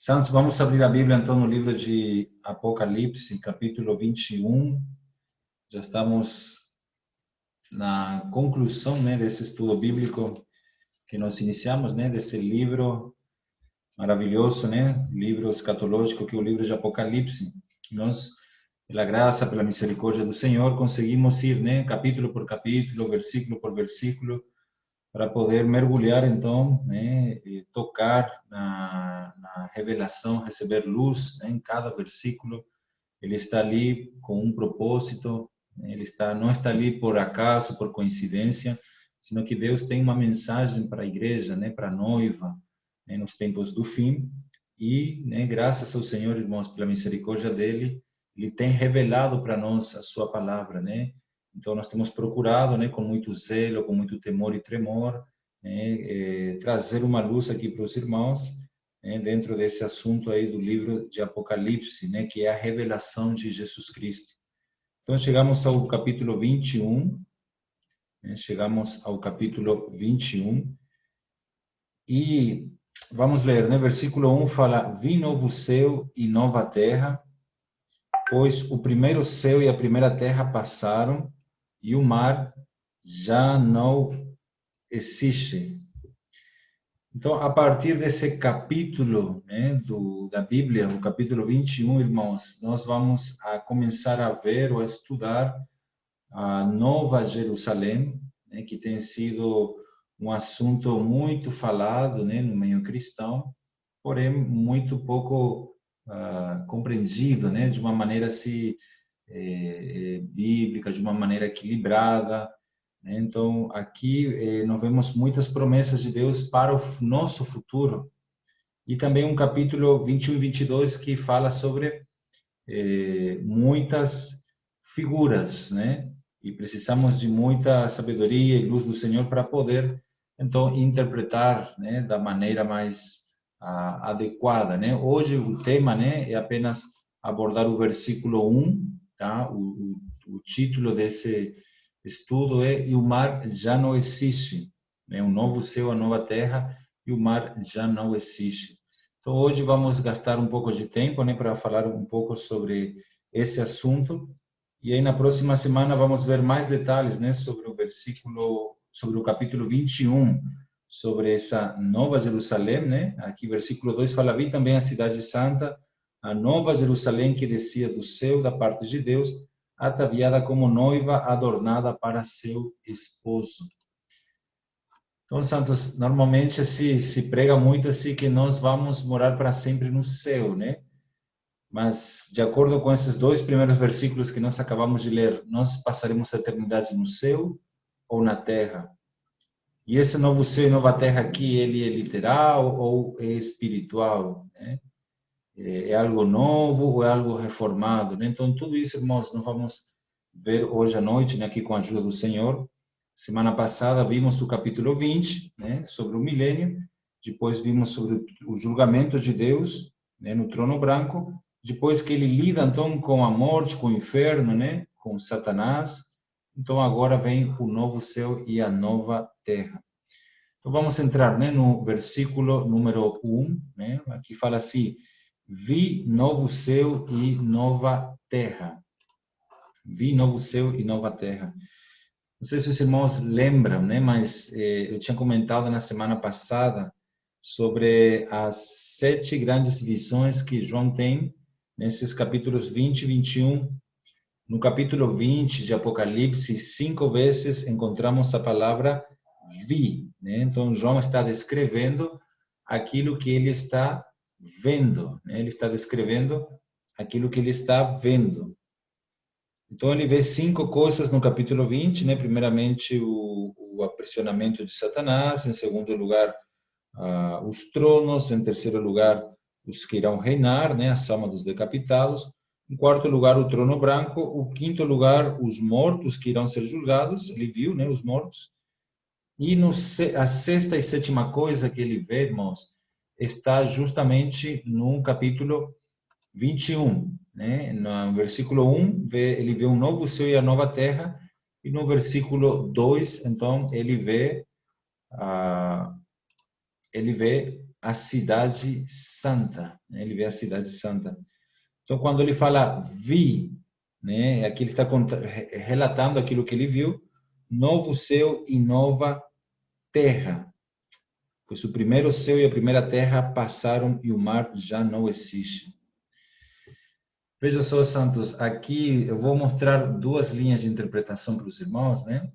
Santos, vamos abrir a Bíblia então no livro de Apocalipse, capítulo 21. Já estamos na conclusão, desse estudo bíblico que nós iniciamos, desse livro maravilhoso, livro escatológico que é o livro de Apocalipse. Nós, pela graça, pela misericórdia do Senhor, conseguimos ir, capítulo por capítulo, versículo por versículo, para poder mergulhar, então, tocar na revelação, receber luz, em cada versículo. Ele está ali com um propósito, ele não está ali por acaso, por coincidência, sino que Deus tem uma mensagem para a igreja, para a noiva, nos tempos do fim. E, graças ao Senhor, irmãos, pela misericórdia dele, ele tem revelado para nós a sua palavra, Então, nós temos procurado, com muito zelo, com muito temor e tremor, trazer uma luz aqui para os irmãos, dentro desse assunto aí do livro de Apocalipse, que é a revelação de Jesus Cristo. Então, chegamos ao capítulo 21, e vamos ler, versículo 1 fala: Vi novo céu e nova terra, pois o primeiro céu e a primeira terra passaram, e o mar já não existe. Então, a partir desse capítulo, da Bíblia, o capítulo 21, irmãos, nós vamos a começar a ver ou a estudar a Nova Jerusalém, que tem sido um assunto muito falado, no meio cristão, porém muito pouco compreendido, de uma maneira assim, bíblica, de uma maneira equilibrada. Então, aqui nós vemos muitas promessas de Deus para o nosso futuro. E também um capítulo 21 e 22 que fala sobre muitas figuras, E precisamos de muita sabedoria e luz do Senhor para poder, então, interpretar, da maneira mais adequada, Hoje o tema, é apenas abordar o versículo 1, tá? O título desse estudo é: E o mar já não existe, um novo céu, a nova terra, e o mar já não existe. Então, hoje vamos gastar um pouco de tempo, para falar um pouco sobre esse assunto, e aí na próxima semana vamos ver mais detalhes, sobre o versículo, sobre o capítulo 21, sobre essa Nova Jerusalém, Aqui versículo 2 fala: Vi também a cidade santa, a Nova Jerusalém que descia do céu da parte de Deus, ataviada como noiva adornada para seu esposo. Então, Santos, normalmente se prega muito assim que nós vamos morar para sempre no céu, Mas, de acordo com esses dois primeiros versículos que nós acabamos de ler, nós passaremos a eternidade no céu ou na terra? E esse novo céu e nova terra aqui, ele é literal ou é espiritual, É algo novo ou é algo reformado, Então, tudo isso, irmãos, nós vamos ver hoje à noite, aqui com a ajuda do Senhor. Semana passada vimos o capítulo 20, sobre o milênio. Depois vimos sobre o julgamento de Deus, no trono branco. Depois que ele lida, então, com a morte, com o inferno, com Satanás. Então, agora vem o novo céu e a nova terra. Então, vamos entrar, no versículo número 1, Aqui fala assim: Vi novo céu e nova terra. Vi novo céu e nova terra. Não sei se os irmãos lembram, mas eu tinha comentado na semana passada sobre as 7 grandes visões que João tem nesses capítulos 20 e 21. No capítulo 20 de Apocalipse, 5 vezes encontramos a palavra vi, Então, João está descrevendo aquilo que ele está vendo, Ele está descrevendo aquilo que ele está vendo. Então, ele vê 5 coisas no capítulo 20, Primeiramente, o aprisionamento de Satanás. Em segundo lugar, os tronos. Em terceiro lugar, os que irão reinar, as almas dos decapitados. Em quarto lugar, o trono branco. O quinto lugar, os mortos que irão ser julgados. Ele viu, os mortos. E a sexta e sétima coisa que ele vê, irmãos, está justamente no capítulo 21, No versículo 1, ele vê um novo céu e a nova terra, e no versículo 2, então, ele vê a cidade santa, né? Ele vê a cidade santa. Então, quando ele fala vi, né? Aqui ele está relatando aquilo que ele viu, novo céu e nova terra. Pois o primeiro céu e a primeira terra passaram e o mar já não existe. Veja só, Santos, aqui eu vou mostrar duas linhas de interpretação para os irmãos, né?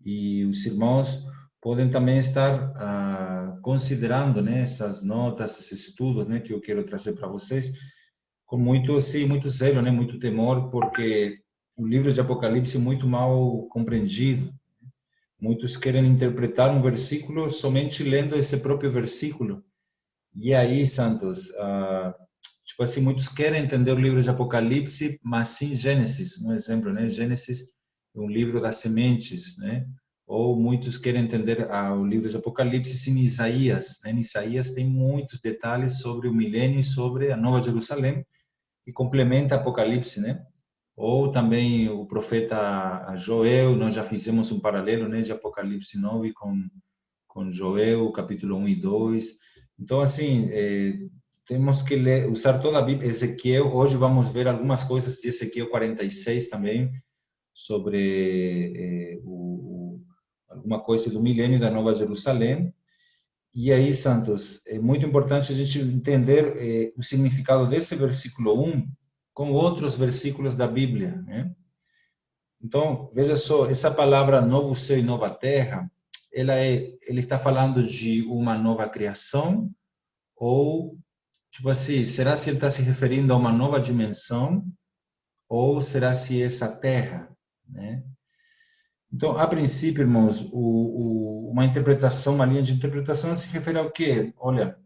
E os irmãos podem também estar considerando, né, essas notas, esses estudos, né, que eu quero trazer para vocês, com muito, sim, muito zelo, né, muito temor, porque o livro de Apocalipse é muito mal compreendido. Muitos querem interpretar um versículo somente lendo esse próprio versículo. E aí, Santos, tipo assim, muitos querem entender o livro de Apocalipse, mas sim Gênesis, um exemplo, né? Gênesis é um livro das sementes, né? Ou muitos querem entender o livro de Apocalipse sim Isaías, né? Em Isaías tem muitos detalhes sobre o milênio e sobre a Nova Jerusalém, que complementa Apocalipse, né? Ou também o profeta Joel, nós já fizemos um paralelo, né, de Apocalipse 9 com Joel, capítulo 1 e 2. Então, assim, temos que usar toda a Bíblia. Ezequiel, hoje vamos ver algumas coisas de Ezequiel 46 também, sobre alguma coisa do milênio da Nova Jerusalém. E aí, Santos, é muito importante a gente entender o significado desse versículo 1 com outros versículos da Bíblia, né? Então, veja só, essa palavra novo céu e nova terra, ele está falando de uma nova criação ou, tipo assim, será se ele está se referindo a uma nova dimensão ou será se essa terra, né? Então, a princípio, irmãos, uma interpretação, uma linha de interpretação se refere ao quê? Olha,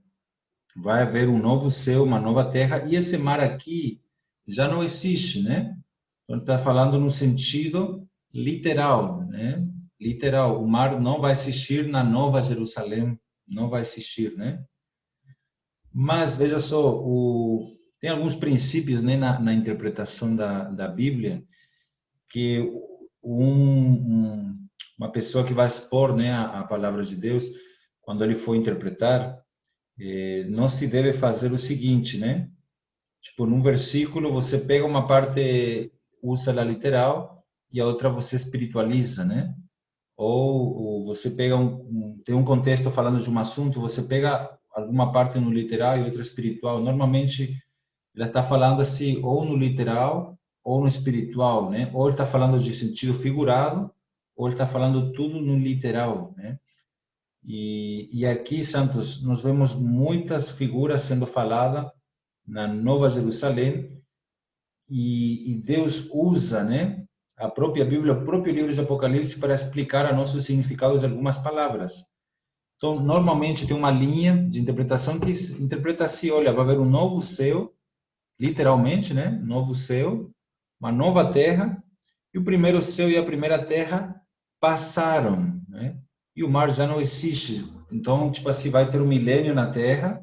vai haver um novo céu, uma nova terra, e esse mar aqui já não existe, né? Então, está falando no sentido literal, né? Literal, o mar não vai existir na Nova Jerusalém, não vai existir, né? Mas, veja só, tem alguns princípios, né, na interpretação da Bíblia, que uma pessoa que vai expor, né, a palavra de Deus, quando ele for interpretar, não se deve fazer o seguinte, né? Tipo, num versículo você pega uma parte, usa ela literal e a outra você espiritualiza, né? Ou você pega tem um contexto falando de um assunto, você pega alguma parte no literal e outra espiritual. Normalmente ela está falando assim, ou no literal ou no espiritual, né? Ou ele está falando de sentido figurado, ou ele está falando tudo no literal, né? E aqui, Santos, nós vemos muitas figuras sendo faladas na Nova Jerusalém e Deus usa, né, a própria Bíblia, o próprio livro de Apocalipse para explicar a nosso significado de algumas palavras. Então, normalmente tem uma linha de interpretação que interpreta assim, olha, vai haver um novo céu, literalmente, né, novo céu, uma nova terra, e o primeiro céu e a primeira terra passaram, né? E o mar já não existe. Então, tipo assim, vai ter um milênio na terra,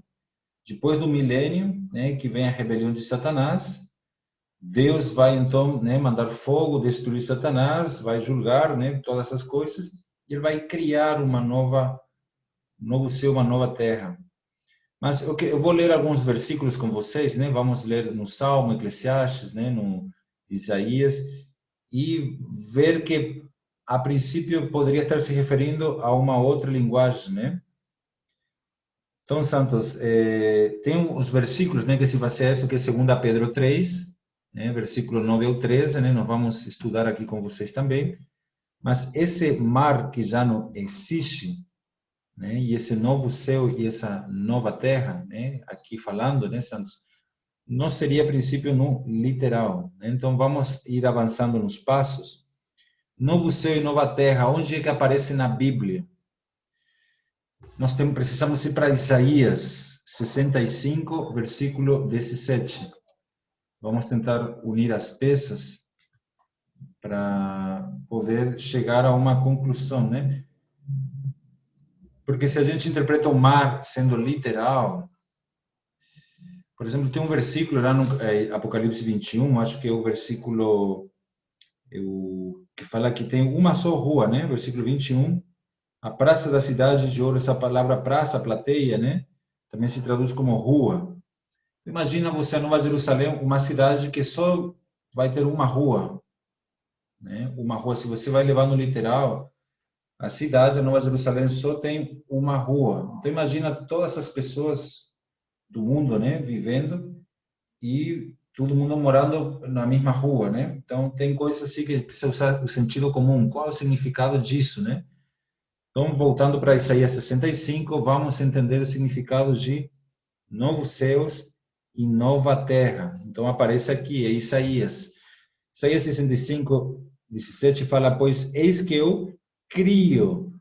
depois do milênio, né, que vem a rebelião de Satanás, Deus vai então, né, mandar fogo, destruir Satanás, vai julgar, né, todas essas coisas, e ele vai criar um novo céu, uma nova terra. Mas eu vou ler alguns versículos com vocês, né? Vamos ler no Salmo, Eclesiastes, né, no Isaías, e ver que a princípio poderia estar se referindo a uma outra linguagem, né? Então, Santos, tem os versículos, né, que se baseia isso, que é 2 Pedro 3, né, versículo 9 ao 13, né, nós vamos estudar aqui com vocês também, mas esse mar que já não existe, né, e esse novo céu e essa nova terra, né, aqui falando, né, Santos, não seria a princípio no literal, né? Então vamos ir avançando nos passos. Novo céu e nova terra, onde é que aparece na Bíblia? Nós precisamos ir para Isaías 65, versículo 17. Vamos tentar unir as peças para poder chegar a uma conclusão, né? Porque se a gente interpreta o mar sendo literal, por exemplo, tem um versículo lá no Apocalipse 21, acho que é o versículo que fala que tem uma só rua, né? Versículo 21, a praça da cidade de ouro, essa palavra praça, plateia, né? também se traduz como rua. Imagina você a Nova Jerusalém, uma cidade que só vai ter uma rua, né? Uma rua, se você vai levar no literal, a cidade, a Nova Jerusalém, só tem uma rua. Então imagina todas essas pessoas do mundo, né, vivendo e todo mundo morando na mesma rua, né? Então tem coisas assim que precisa usar o sentido comum. Qual é o significado disso, né? Então, voltando para Isaías 65, vamos entender o significado de novos céus e nova terra. Então aparece aqui, é Isaías. Isaías 65, 17 fala: pois eis que eu crio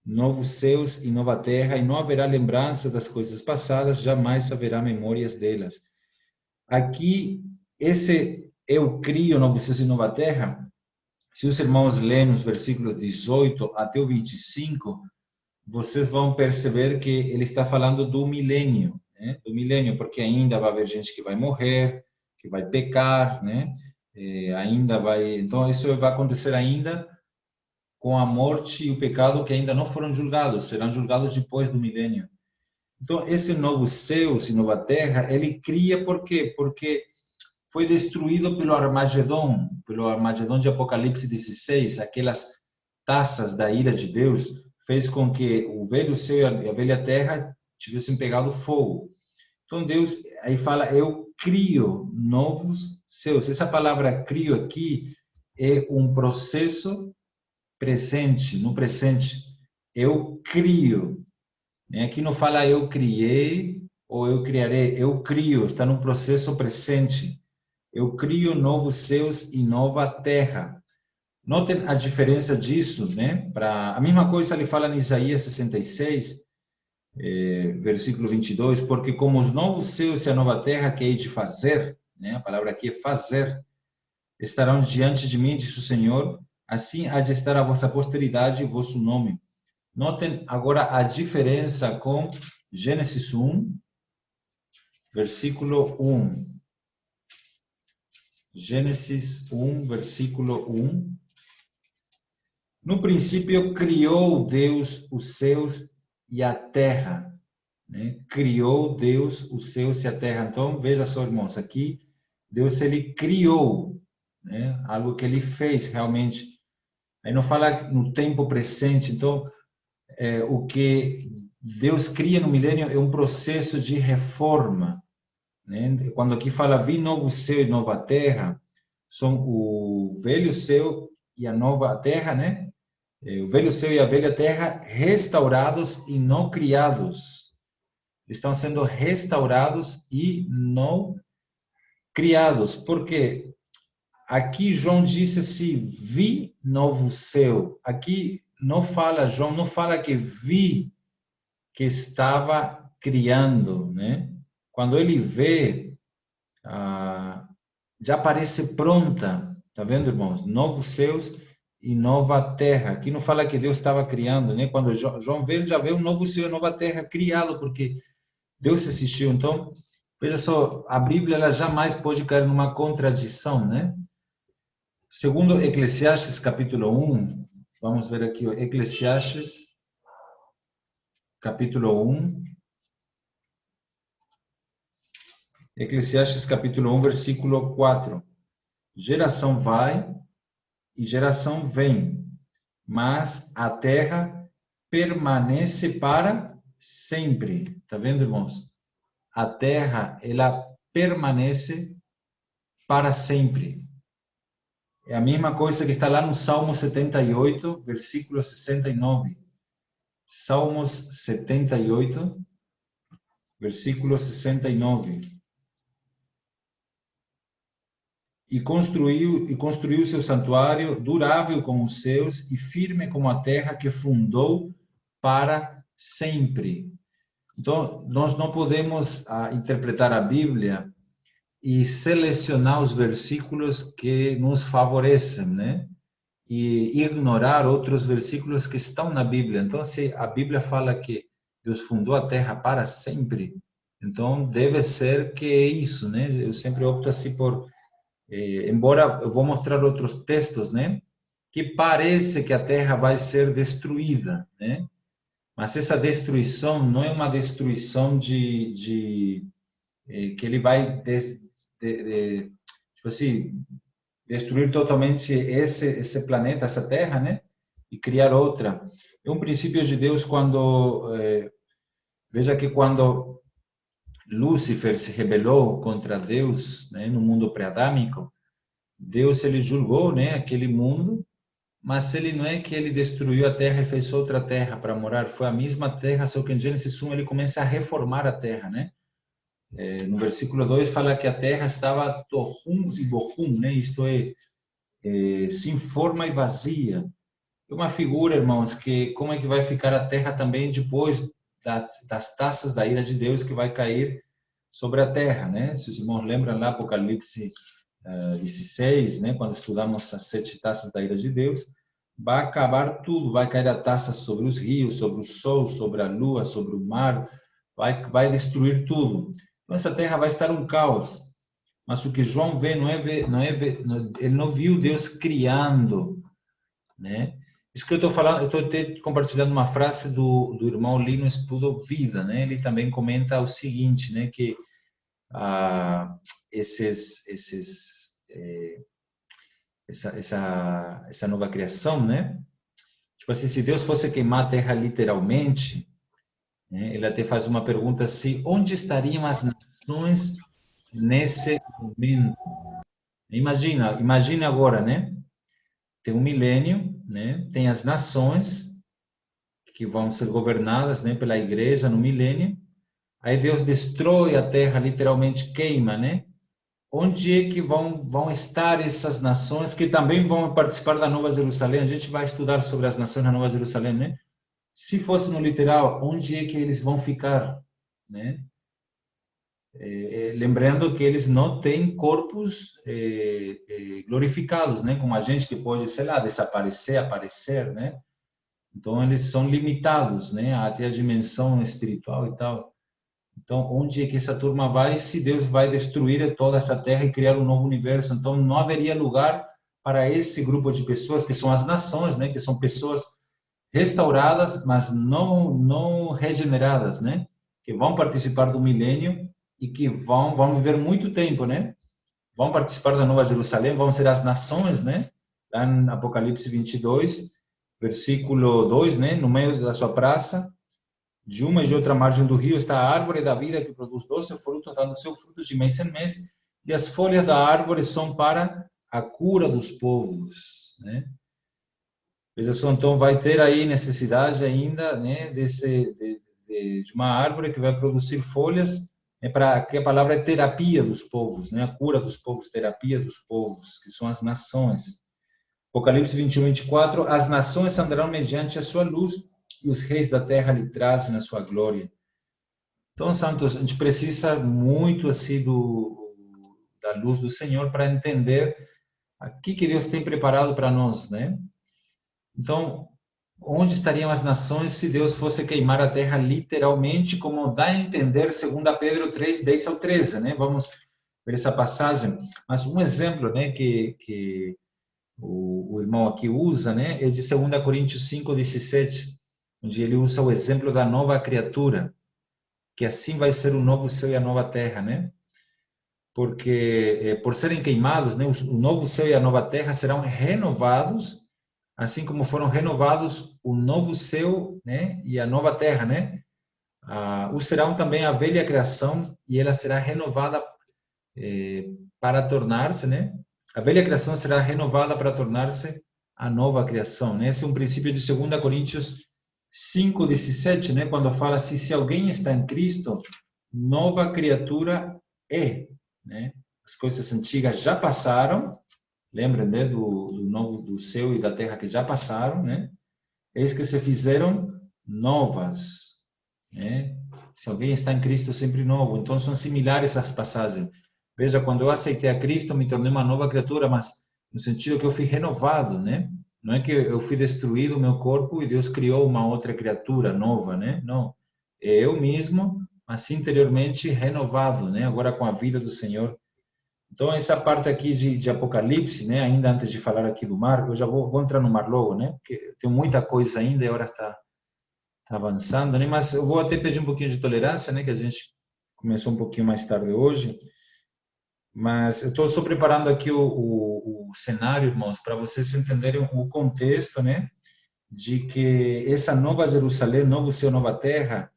novos céus e nova terra, e não haverá lembrança das coisas passadas, jamais haverá memórias delas. Aqui, esse eu crio novos céus e nova terra, se os irmãos lerem os versículos 18 até o 25, vocês vão perceber que ele está falando do milênio, né? Do milênio, porque ainda vai haver gente que vai morrer, que vai pecar, né? Ainda vai, então isso vai acontecer ainda com a morte e o pecado que ainda não foram julgados, serão julgados depois do milênio. Então esse novo céu e nova terra, ele cria por quê? Porque foi destruído pelo Armagedon de Apocalipse 16, aquelas taças da ira de Deus, fez com que o velho céu e a velha terra tivessem pegado fogo. Então Deus aí fala: eu crio novos céus. Essa palavra crio aqui é um processo presente, no presente. Eu crio. Aqui não fala eu criei ou eu criarei, eu crio, está no processo presente. Eu crio novos céus e nova terra. Notem a diferença disso, né? A mesma coisa ele fala em Isaías 66, versículo 22, porque como os novos céus e a nova terra que hei de fazer, né? A palavra aqui é fazer, estarão diante de mim, diz o Senhor, assim há de estar a vossa posteridade e vosso nome. Notem agora a diferença com Gênesis 1, versículo 1. Gênesis 1, versículo 1. No princípio criou Deus os céus e a terra, né? Criou Deus os céus e a terra. Então, veja só, irmãos, aqui Deus ele criou, né? Algo que ele fez realmente. Aí não fala no tempo presente. Então, o que Deus cria no milênio é um processo de reforma, né? Quando aqui fala vi novo céu e nova terra, são o velho céu e a nova terra, né? O velho céu e a velha terra restaurados e não criados. Estão sendo restaurados e não criados. Porque aqui João disse assim, vi novo céu. Aqui não fala, João não fala que vi que estava criando, né? Quando ele vê, já parece pronta. Tá vendo, irmãos? Novos céus e nova terra. Aqui não fala que Deus estava criando, né? Quando João vê, ele já vê um novo céu e nova terra criado, porque Deus assistiu. Então, veja só, a Bíblia ela jamais pode cair numa contradição, né? Segundo Eclesiastes capítulo 1, vamos ver aqui, Eclesiastes capítulo 1. Eclesiastes capítulo 1, versículo 4. Geração vai e geração vem, mas a terra permanece para sempre. Tá vendo, irmãos? A terra, ela permanece para sempre. É a mesma coisa que está lá no Salmo 78, versículo 69. Salmos 78, versículo 69. E construiu seu santuário, durável como os céus e firme como a terra que fundou para sempre. Então, nós não podemos interpretar a Bíblia e selecionar os versículos que nos favorecem, né? E ignorar outros versículos que estão na Bíblia. Então, se a Bíblia fala que Deus fundou a terra para sempre, então deve ser que é isso, né? Eu sempre opto assim por embora eu vou mostrar outros textos, né, que parece que a terra vai ser destruída, né, Mas essa destruição não é uma destruição que ele vai tipo assim, destruir totalmente esse planeta, essa Terra, né? E criar outra. É um princípio de Deus quando veja que quando Lúcifer se rebelou contra Deus, né, no mundo pré-adâmico, Deus ele julgou, né, aquele mundo, mas ele não é que ele destruiu a terra e fez outra terra para morar, foi a mesma terra, só que em Gênesis 1 ele começa a reformar a terra, né? No versículo 2 fala que a terra estava tohum e bohum, né? Isto sem forma e vazia. É uma figura, irmãos, que como é que vai ficar a terra também depois das taças da ira de Deus que vai cair sobre a terra, né? Se os irmãos lembram lá, Apocalipse 16, né? Quando estudamos as 7 taças da ira de Deus, vai acabar tudo, vai cair a taça sobre os rios, sobre o sol, sobre a lua, sobre o mar, vai destruir tudo. Então essa terra vai estar um caos. Mas o que João vê ele não viu Deus criando, né? Isso que eu estou falando, eu estou compartilhando uma frase do irmão ali no Estudo Vida, né? Ele também comenta o seguinte, né? Que ah, essa nova criação, né? Tipo assim, se Deus fosse queimar a terra literalmente, né? Ele até faz uma pergunta assim: onde estariam as nações nesse momento? Imagina agora, né? Tem um milênio, né? Tem as nações que vão ser governadas, né, pela igreja no milênio. Aí Deus destrói a terra, literalmente queima, né? Onde é que vão estar essas nações que também vão participar da Nova Jerusalém? A gente vai estudar sobre as nações na Nova Jerusalém, né? Se fosse no literal, onde é que eles vão ficar, né? Lembrando que eles não têm corpos glorificados, né? Como a gente que pode, sei lá, desaparecer, aparecer, né? Então eles são limitados, né? Até a dimensão espiritual e tal. Então, onde é que essa turma vai se Deus vai destruir toda essa terra e criar um novo universo? Então, não haveria lugar para esse grupo de pessoas que são as nações, né? Que são pessoas restauradas, mas não regeneradas, né? Que vão participar do milênio e que vão viver muito tempo, né? Vão participar da Nova Jerusalém, vão ser as nações, né? Lá em Apocalipse 22, versículo 2, né? No meio da sua praça, de uma e de outra margem do rio está a árvore da vida que produz 12 frutos, dando seu fruto de mês em mês, e as folhas da árvore são para a cura dos povos, né? Veja só, então vai ter aí necessidade ainda, né, de uma árvore que vai produzir folhas, para que a palavra é terapia dos povos, né, a cura dos povos, terapia dos povos, que são as nações. Apocalipse 21, 24, as nações andarão mediante a sua luz e os reis da terra lhe trazem a sua glória. Então, Santos, a gente precisa muito assim da luz do Senhor para entender aqui que Deus tem preparado para nós, né? Então, onde estariam as nações se Deus fosse queimar a terra literalmente, como dá a entender 2 Pedro 3, 10 ao 13, né? Vamos ver essa passagem. Mas um exemplo, né, que o irmão aqui usa, né, é de 2 Coríntios 5, 17, onde ele usa o exemplo da nova criatura, que assim vai ser o novo céu e a nova terra, né? Porque por serem queimados, né, o novo céu e a nova terra serão renovados, assim como foram renovados o novo céu, né, e a nova terra, né? O serão também a velha criação e ela será renovada para tornar-se, né? A velha criação será renovada para tornar-se a nova criação, né? Esse é um princípio de 2 Coríntios 5, 17, né? Quando fala assim, se alguém está em Cristo, nova criatura é, né? As coisas antigas já passaram, lembra, né? Do céu e da terra que já passaram, né? Eis que se fizeram novas, né? Se alguém está em Cristo, sempre novo. Então, são similares as passagens. Veja, quando eu aceitei a Cristo, me tornei uma nova criatura, mas no sentido que eu fui renovado, né? Não é que eu fui destruído o meu corpo e Deus criou uma outra criatura nova, né? Não. É eu mesmo, mas interiormente renovado, né? Agora com a vida do Senhor. Então, essa parte aqui de Apocalipse, né? Ainda antes de falar aqui do mar, eu já vou entrar no mar logo, né? Porque tem muita coisa ainda e a hora está Tá avançando, né? Mas eu vou até pedir um pouquinho de tolerância, né? Que a gente começou um pouquinho mais tarde hoje. Mas eu estou só preparando aqui o cenário, irmãos, para vocês entenderem o contexto, né? De que essa nova Jerusalém, novo céu, nova terra,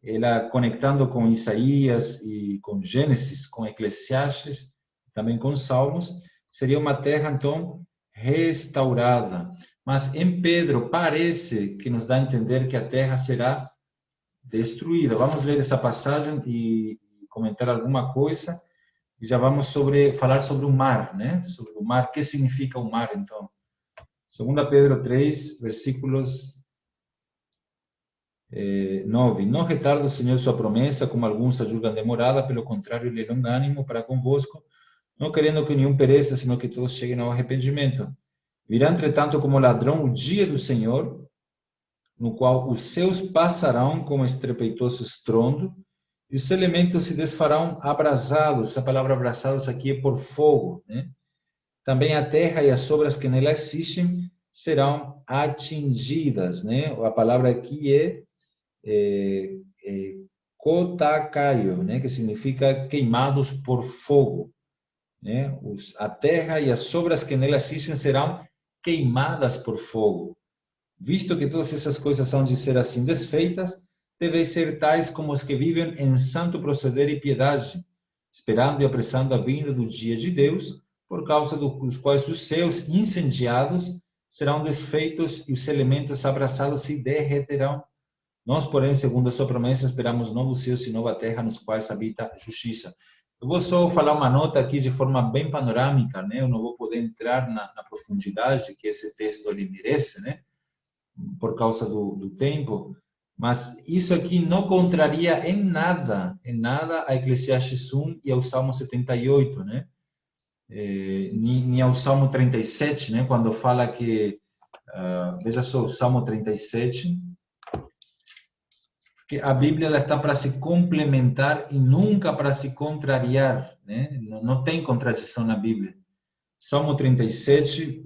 ela conectando com Isaías e com Gênesis, com Eclesiastes, também com Salmos, seria uma terra, então, restaurada. Mas em Pedro parece que nos dá a entender que a terra será destruída. Vamos ler essa passagem e comentar alguma coisa e já vamos falar sobre o mar, né? Sobre o mar, o que significa o mar, então. 2 Pedro 3, versículos 9. Não retarda o Senhor sua promessa, como alguns a julgam demorada, pelo contrário, ele é longânimo para convosco, não querendo que nenhum pereça, senão que todos cheguem ao arrependimento. Virá, entretanto, como ladrão o dia do Senhor, no qual os céus passarão como estrepitoso estrondo, e os elementos se desfarão abrasados. Essa palavra abrasados aqui é por fogo, né? Também a terra e as obras que nela existem serão atingidas, né? A palavra aqui é Kotakaio, né? Que significa queimados por fogo, né? A terra e as obras que nela existem serão queimadas por fogo. Visto que todas essas coisas são de ser assim desfeitas, devem ser tais como os que vivem em santo proceder e piedade, esperando e apressando a vinda do dia de Deus, por causa dos quais os céus incendiados serão desfeitos e os elementos abraçados se derreterão. Nós, porém, segundo a sua promessa, esperamos novos céus e nova terra nos quais habita a justiça. Eu vou só falar uma nota aqui de forma bem panorâmica, né? Eu não vou poder entrar na profundidade que esse texto ele merece, né? Por causa do tempo, mas isso aqui não contraria em nada a Eclesiastes 1 e ao Salmo 78, né? Nem ao Salmo 37, né? Quando fala que, veja só, o Salmo 37, que a Bíblia ela está para se complementar e nunca para se contrariar, né? Não tem contradição na Bíblia. Salmo 37,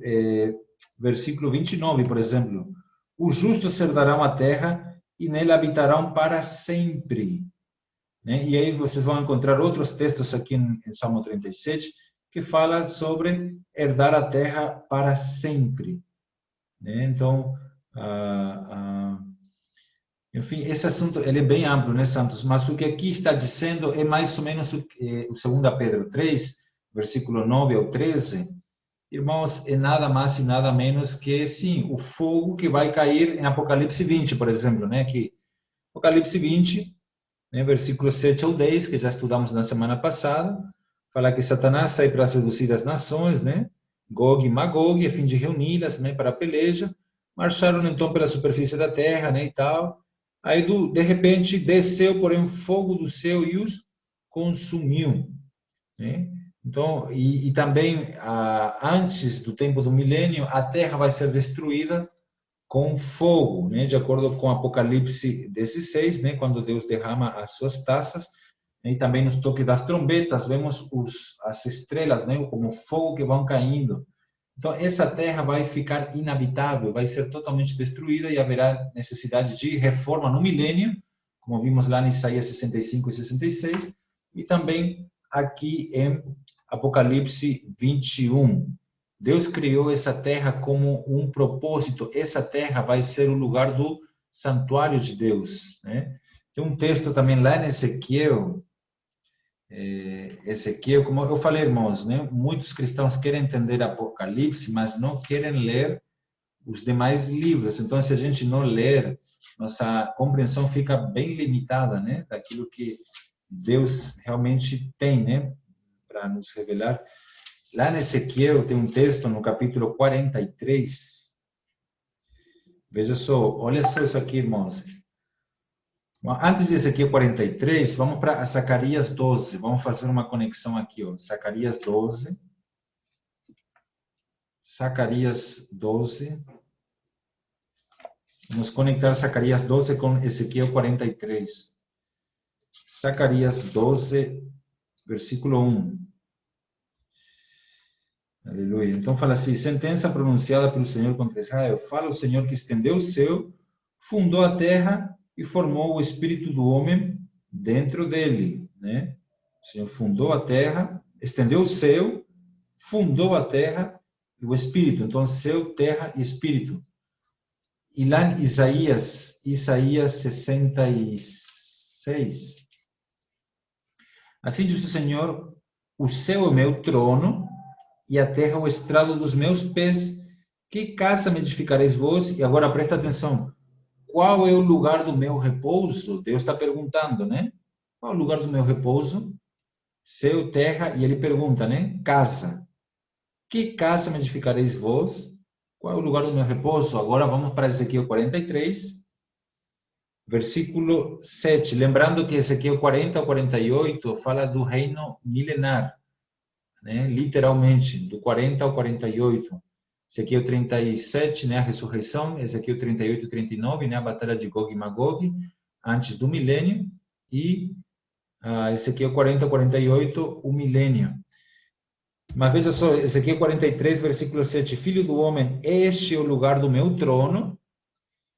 versículo 29, por exemplo. Os justos herdarão a terra e nela habitarão para sempre. Né? E aí vocês vão encontrar outros textos aqui em Salmo 37 que fala sobre herdar a terra para sempre. Né? Então, enfim, esse assunto ele é bem amplo, né, Santos? Mas o que aqui está dizendo é mais ou menos o 2 Pedro 3, versículo 9 ao 13, irmãos, é nada mais e nada menos que, sim, o fogo que vai cair em Apocalipse 20, por exemplo, né? Que Apocalipse 20, né, versículos 7 ao 10, que já estudamos na semana passada, fala que Satanás sai para seduzir as nações, né? Gog e Magog, a fim de reuni-las, né, para a peleja. Marcharam então pela superfície da terra, né, e tal. Aí, de repente, desceu, porém, um fogo do céu e os consumiu, né? Então, e também, antes do tempo do milênio, a terra vai ser destruída com fogo, né? De acordo com Apocalipse 16, né? Quando Deus derrama as suas taças, né? E também nos toques das trombetas, vemos as estrelas, né? Como fogo que vão caindo. Então, essa terra vai ficar inabitável, vai ser totalmente destruída e haverá necessidade de reforma no milênio, como vimos lá em Isaías 65 e 66, e também aqui em Apocalipse 21. Deus criou essa terra como um propósito. Essa terra vai ser o lugar do santuário de Deus, né? Tem um texto também lá em Ezequiel, como eu falei, irmãos, né? Muitos cristãos querem entender Apocalipse, mas não querem ler os demais livros. Então, se a gente não ler, nossa compreensão fica bem limitada, né? Daquilo que Deus realmente tem, né? Para nos revelar. Lá em Ezequiel tem um texto no capítulo 43. Veja só, olha só isso aqui, irmãos. Antes de Ezequiel 43, vamos para Zacarias 12. Vamos fazer uma conexão aqui, ó. Zacarias 12. Zacarias 12. Vamos conectar Zacarias 12 com Ezequiel 43. Zacarias 12, versículo 1. Aleluia. Então fala assim: sentença pronunciada pelo Senhor contra Israel. Fala o Senhor que estendeu o céu, fundou a terra e formou o espírito do homem dentro dele, né? O Senhor fundou a terra, estendeu o céu, fundou a terra e o espírito. Então, céu, terra e espírito. E lá em Isaías 66, assim diz o Senhor: o céu é o meu trono e a terra o estrado dos meus pés. Que casa me edificareis vós? E agora presta atenção. Qual é o lugar do meu repouso? Deus está perguntando, né? Qual é o lugar do meu repouso? Céu, terra, e ele pergunta, né? Casa. Que casa me edificareis vós? Qual é o lugar do meu repouso? Agora vamos para Ezequiel 43, versículo 7. Lembrando que Ezequiel 40 ao 48 fala do reino milenar, né? Literalmente, do 40 ao 48. Ezequiel 37, né? A ressurreição. Ezequiel 38 e 39, né? A batalha de Gog e Magog, antes do milênio. E Ezequiel 40 ao 48, o milênio. Mas veja só, Ezequiel 43, versículo 7. Filho do homem, este é o lugar do meu trono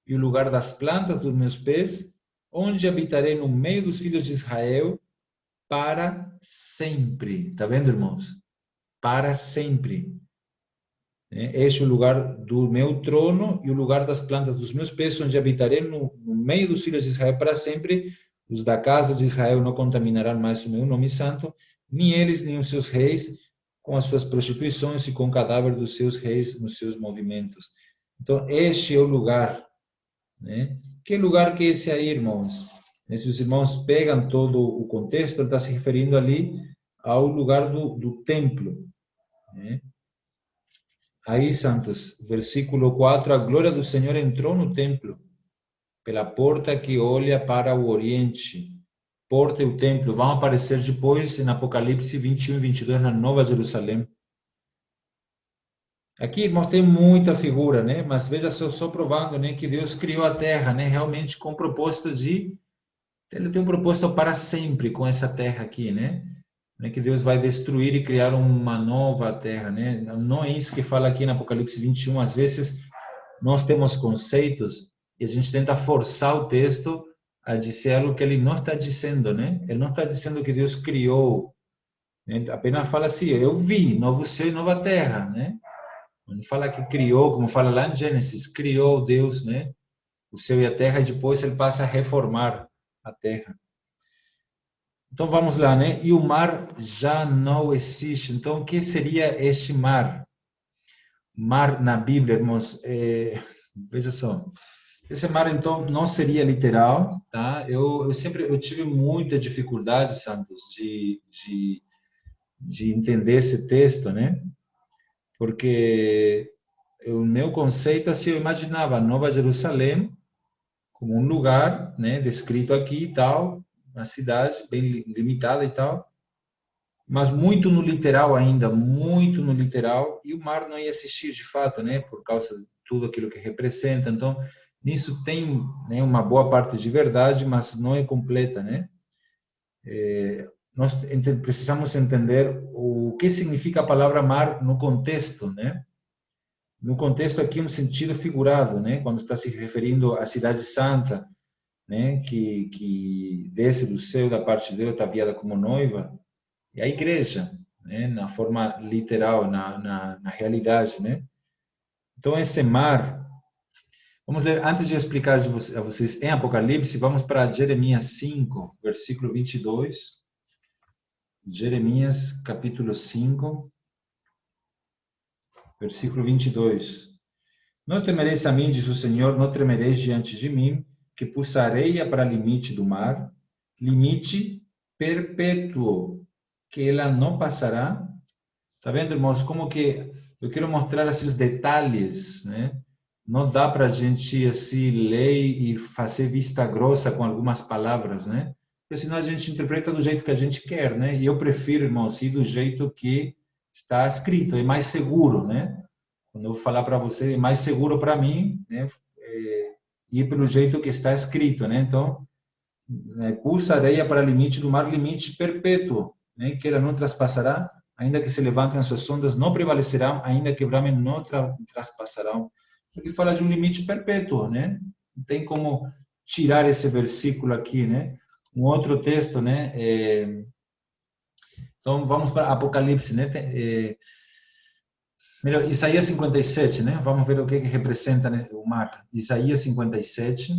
e o lugar das plantas dos meus pés, onde habitarei no meio dos filhos de Israel para sempre. Está vendo, irmãos? Para sempre. Este é o lugar do meu trono e o lugar das plantas dos meus pés, onde habitarei no meio dos filhos de Israel para sempre. Os da casa de Israel não contaminarão mais o meu nome santo, nem eles, nem os seus reis, com as suas prostituições e com o cadáver dos seus reis nos seus movimentos. Então, este é o lugar, né? Que lugar que é esse aí, irmãos? Se os irmãos pegam todo o contexto, ele está se referindo ali ao lugar do templo, né? Aí, santos, versículo 4, a glória do Senhor entrou no templo, pela porta que olha para o oriente. Porta e o templo vão aparecer depois em Apocalipse 21 e 22 na Nova Jerusalém. Aqui, irmãos, tem muita figura, né? Mas veja só provando, né, que Deus criou a terra, né, realmente com propósito ele tem um propósito para sempre com essa terra aqui, né? Não é que Deus vai destruir e criar uma nova terra, né? Não é isso que fala aqui no Apocalipse 21. Às vezes nós temos conceitos e a gente tenta forçar o texto a dizer algo que ele não está dizendo, né? Ele não está dizendo que Deus criou, né? Ele apenas fala assim: eu vi novo céu e nova terra, né? Não fala que criou, como fala lá em Gênesis, criou Deus, né? O céu e a terra, e depois ele passa a reformar a terra. Então vamos lá, né? E o mar já não existe. Então o que seria este mar? Mar na Bíblia, irmãos, veja só. Esse mar então não seria literal, tá? Eu tive muita dificuldade, Santos, de entender esse texto, né? Porque o meu conceito, assim, eu imaginava Nova Jerusalém como um lugar, né, descrito aqui e tal, uma cidade bem limitada e tal, mas muito no literal ainda, muito no literal, e o mar não ia existir de fato, né, por causa de tudo aquilo que representa. Então, nisso tem, né, uma boa parte de verdade, mas não é completa, né? Nós precisamos entender o que significa a palavra mar no contexto, né? No contexto aqui, no sentido figurado, né? Quando está se referindo à cidade santa, né? Que desce do céu da parte de Deus, está viada como noiva, e a igreja, né? Na forma literal, na realidade, né? Então, esse mar, vamos ler, antes de eu explicar a vocês em Apocalipse, vamos para Jeremias 5, versículo 22. Jeremias, capítulo 5, versículo 22. Não temereis a mim, diz o Senhor, não tremereis diante de mim, que pus areia para limite do mar, limite perpétuo, que ela não passará. Está vendo, irmãos, como que eu quero mostrar assim, os detalhes, né? Não dá para a gente assim, ler e fazer vista grossa com algumas palavras, né? Porque senão a gente interpreta do jeito que a gente quer, né? E eu prefiro, irmãos, ir do jeito que está escrito, é mais seguro, né? Quando eu vou falar para você, é mais seguro para mim, né? Ir pelo jeito que está escrito, né? Então, pus areia para limite do mar, limite perpétuo, né? Que ela não traspassará, ainda que se levantem as suas ondas, não prevalecerão, ainda que bramem, não traspassarão. Porque fala de um limite perpétuo, né? Não tem como tirar esse versículo aqui, né? Um outro texto, né? Então, vamos para Apocalipse, né? Melhor, Isaías 57, né? Vamos ver o que representa o mar. Isaías 57.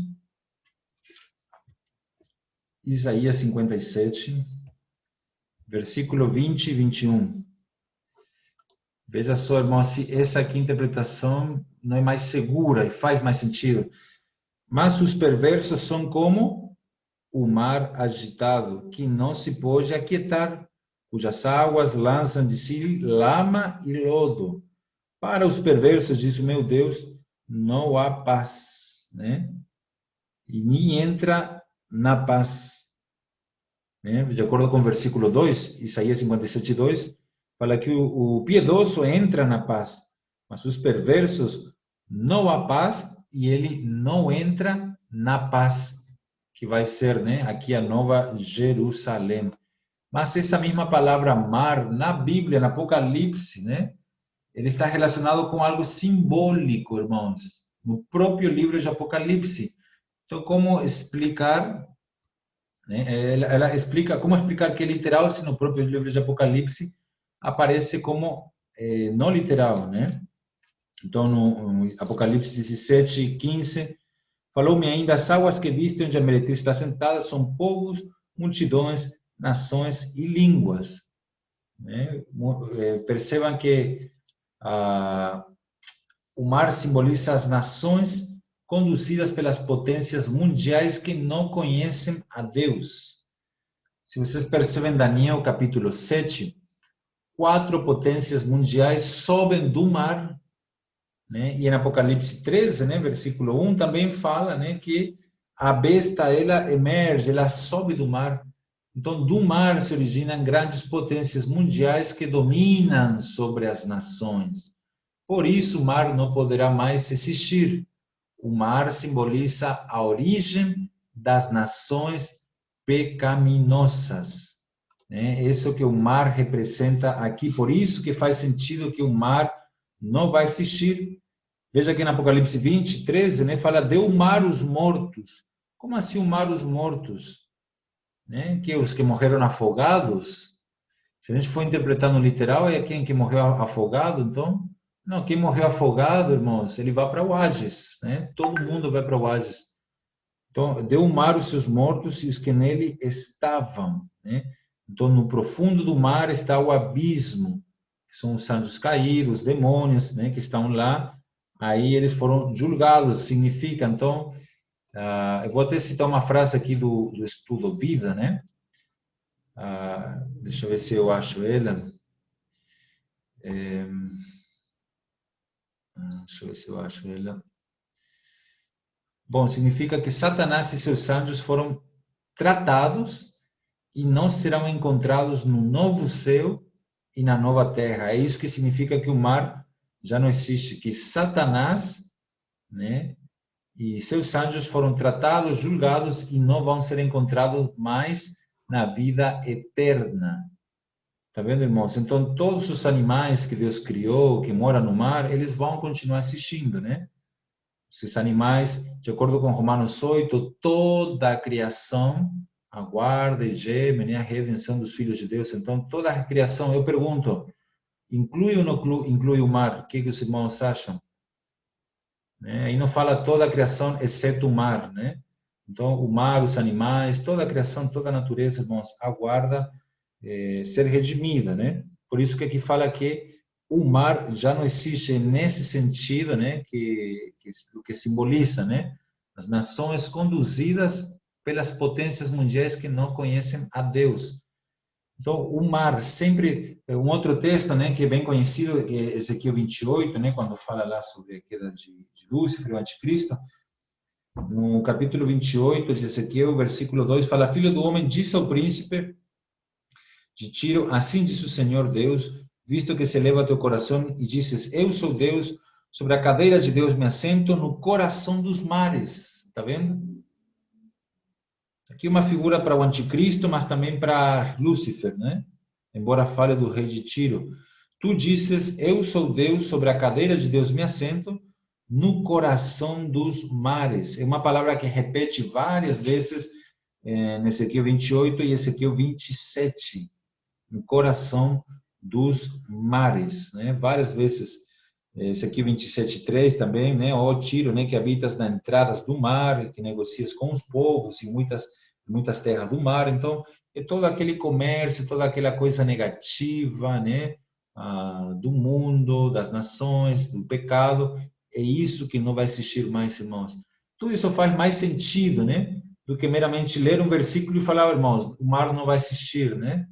Isaías 57, versículo 20 e 21. Veja só, irmão, se essa aqui interpretação não é mais segura e faz mais sentido. Mas os perversos são como o mar agitado, que não se pode aquietar, cujas águas lançam de si lama e lodo. Para os perversos, diz o meu Deus, não há paz, né? E nem entra na paz. Né? De acordo com o versículo 2, Isaías 57, 2, fala que o piedoso entra na paz, mas os perversos não há paz e ele não entra na paz, que vai ser, né, aqui a Nova Jerusalém. Mas essa mesma palavra mar, na Bíblia, no Apocalipse, né, ele está relacionado com algo simbólico, irmãos, no próprio livro de Apocalipse. Então, como explicar, né, ela explica, como explicar que é literal se no próprio livro de Apocalipse aparece como não literal, né? Então, no Apocalipse 17, 15, falou-me ainda, as águas que viste onde a meretriz está sentada são povos, multidões, nações e línguas. Né? Percebam que o mar simboliza as nações conduzidas pelas potências mundiais que não conhecem a Deus. Se vocês percebem Daniel capítulo 7, 4 potências mundiais sobem do mar, né? E em Apocalipse 13, né, versículo 1, também fala, né, que a besta, ela emerge, ela sobe do mar. Então, do mar se originam grandes potências mundiais que dominam sobre as nações. Por isso, o mar não poderá mais existir. O mar simboliza a origem das nações pecaminosas. Né? Isso que o mar representa aqui. Por isso que faz sentido que o mar não vai existir. Veja aqui no Apocalipse 20, 13, né? Fala, deu o mar os mortos. Como assim o mar os mortos? Né? Que os que morreram afogados? Se a gente for interpretar no literal, é quem que morreu afogado, então? Não, quem morreu afogado, irmãos, ele vai para o Hades, né? Todo mundo vai para o Hades. Então, deu o mar os seus mortos e os que nele estavam, né? Então, no profundo do mar está o abismo, que são os anjos caídos, os demônios, né, que estão lá. Aí eles foram julgados, significa, então, eu vou até citar uma frase aqui do estudo Vida, né? Deixa eu ver se eu acho ela. Deixa eu ver se eu acho ela. Bom, significa que Satanás e seus anjos foram tratados e não serão encontrados no novo céu e na nova terra. É isso que significa que o mar já não existe, que Satanás, né, e seus anjos foram tratados, julgados e não vão ser encontrados mais na vida eterna. Tá vendo, irmãos? Então, todos os animais que Deus criou, que moram no mar, eles vão continuar existindo, né? Esses animais, de acordo com Romanos 8, toda a criação aguarda e geme, né, a redenção dos filhos de Deus. Então, toda a criação, eu pergunto, inclui ou não inclui o mar? O que os irmãos acham? Né? Aí não fala toda a criação, exceto o mar, né? Então, o mar, os animais, toda a criação, toda a natureza, irmãos, aguarda ser redimida, né? Por isso que aqui fala que o mar já não existe nesse sentido, né? O que simboliza, né? As nações conduzidas pelas potências mundiais que não conhecem a Deus. Então, o mar sempre, um outro texto, né, que é bem conhecido, é Ezequiel 28, né, quando fala lá sobre a queda de Lúcifer, o anticristo. No capítulo 28 de Ezequiel, versículo 2, fala, filho do homem, disse ao príncipe de Tiro, assim diz o Senhor Deus, visto que se eleva teu coração e dizes, eu sou Deus, sobre a cadeira de Deus me assento no coração dos mares. Está vendo? Aqui uma figura para o anticristo, mas também para Lúcifer, né? Embora fale do rei de Tiro. Tu dizes, eu sou Deus, sobre a cadeira de Deus me assento, no coração dos mares. É uma palavra que repete várias vezes em Ezequiel 28 e Ezequiel 27, no coração dos mares, né? Várias vezes. Ezequiel 27:3 também, né? Ó Tiro, né? Que habitas nas entradas do mar, que negocias com os povos e muitas terras do mar. Então, é todo aquele comércio, toda aquela coisa negativa, né? Do mundo, das nações, do pecado. É isso que não vai existir mais, irmãos. Tudo isso faz mais sentido, né? Do que meramente ler um versículo e falar, irmãos, o mar não vai existir, né?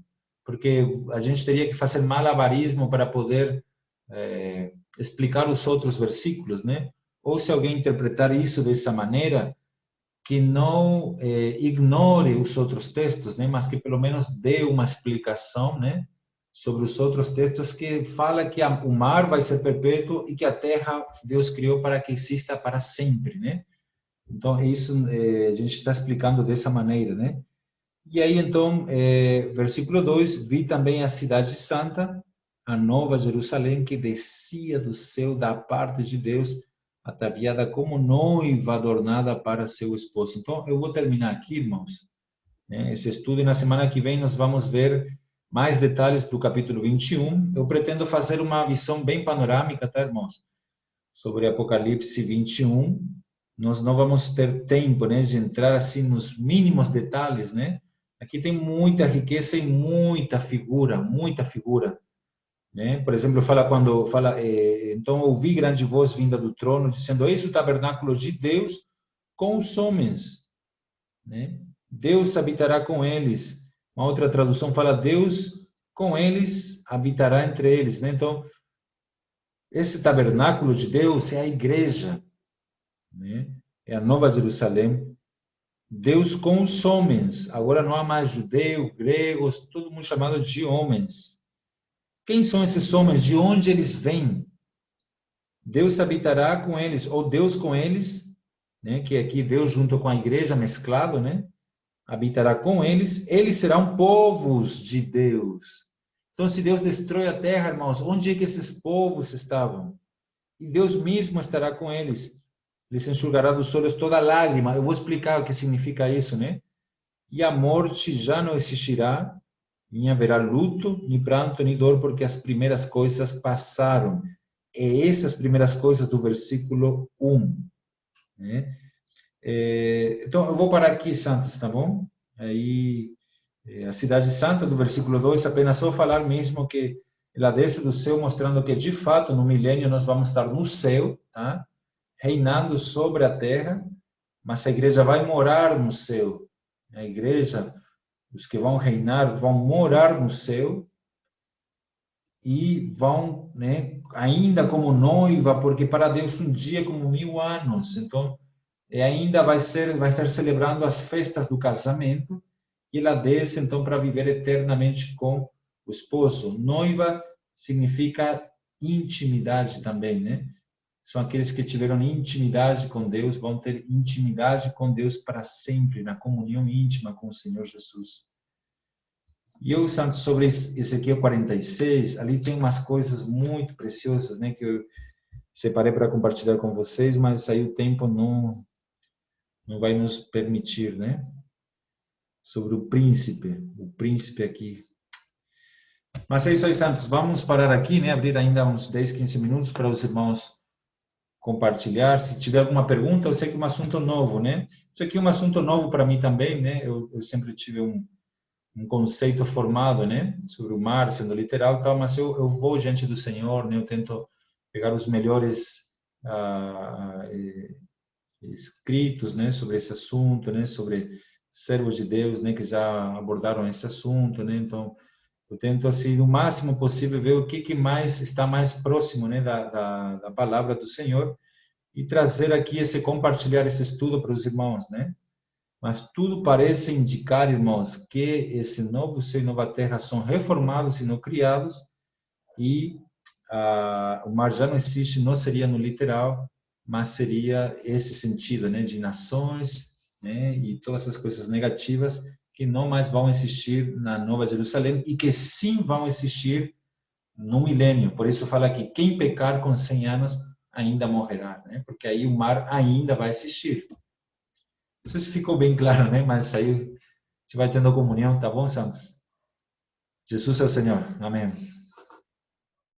Porque a gente teria que fazer malabarismo para poder explicar os outros versículos, né? Ou se alguém interpretar isso dessa maneira, que não ignore os outros textos, né? Mas que pelo menos dê uma explicação, né? Sobre os outros textos que fala que o mar vai ser perpétuo e que a terra Deus criou para que exista para sempre, né? Então, isso a gente está explicando dessa maneira, né? E aí, então, versículo 2, vi também a cidade santa, a nova Jerusalém, que descia do céu da parte de Deus, ataviada como noiva adornada para seu esposo. Então, eu vou terminar aqui, irmãos, né, esse estudo, e na semana que vem nós vamos ver mais detalhes do capítulo 21. Eu pretendo fazer uma visão bem panorâmica, tá, irmãos? Sobre Apocalipse 21. Nós não vamos ter tempo, né, de entrar assim nos mínimos detalhes, né? Aqui tem muita riqueza e muita figura, né? Por exemplo, quando fala, então ouvi grande voz vinda do trono, dizendo, eis o tabernáculo de Deus com os homens, né? Deus habitará com eles. Uma outra tradução fala, Deus com eles habitará entre eles, né? Então, esse tabernáculo de Deus é a igreja, né? É a Nova Jerusalém. Deus com os homens. Agora não há mais judeu, gregos, todo mundo chamado de homens. Quem são esses homens? De onde eles vêm? Deus habitará com eles, ou Deus com eles, né? Que aqui Deus junto com a igreja mesclado, né? Habitará com eles. Eles serão povos de Deus. Então, se Deus destrói a terra, irmãos, onde é que esses povos estavam? E Deus mesmo estará com eles. Lhes enxugará dos olhos toda lágrima. Eu vou explicar o que significa isso, né? E a morte já não existirá, nem haverá luto, nem pranto, nem dor, porque as primeiras coisas passaram. É essas primeiras coisas do versículo 1. Né? Então, eu vou parar aqui, Santos, tá bom? Aí, a cidade santa, do versículo 2, apenas só falar mesmo que ela desce do céu, mostrando que, de fato, no milênio, nós vamos estar no céu, tá? Reinando sobre a terra, mas a igreja vai morar no céu. A igreja, os que vão reinar, vão morar no céu e vão, né, ainda como noiva, porque para Deus um dia é como 1000 anos. Então, ainda vai estar celebrando as festas do casamento e ela desce, então, para viver eternamente com o esposo. Noiva significa intimidade também, né? São aqueles que tiveram intimidade com Deus, vão ter intimidade com Deus para sempre, na comunhão íntima com o Senhor Jesus. E eu, Santos, sobre Ezequiel 46, ali tem umas coisas muito preciosas, né, que eu separei para compartilhar com vocês, mas aí o tempo não vai nos permitir, né? Sobre o príncipe aqui. Mas é isso aí, Santos. Vamos parar aqui, né? Abrir ainda uns 10, 15 minutos para os irmãos compartilhar. Se tiver alguma pergunta, eu sei que é um assunto novo, né? Isso aqui é um assunto novo para mim também, né? Eu sempre tive um conceito formado, né? Sobre o mar sendo literal e tal, mas eu vou diante do Senhor, né? Eu tento pegar os melhores escritos, né? Sobre esse assunto, né? Sobre servos de Deus, né? Que já abordaram esse assunto, né? Então, eu tento, assim, o máximo possível, ver o que mais está mais próximo, né, da palavra do Senhor e trazer aqui compartilhar esse estudo para os irmãos, né? Mas tudo parece indicar, irmãos, que esse novo céu e nova terra são reformados e não criados e o mar já não existe, não seria no literal, mas seria esse sentido, né, de nações, né, e todas essas coisas negativas que não mais vão existir na Nova Jerusalém e que sim vão existir no milênio. Por isso fala que quem pecar com 100 anos ainda morrerá, né? Porque aí o mar ainda vai existir. Não sei se ficou bem claro, né? Mas aí você vai tendo comunhão, tá bom, Santos? Jesus é o Senhor. Amém.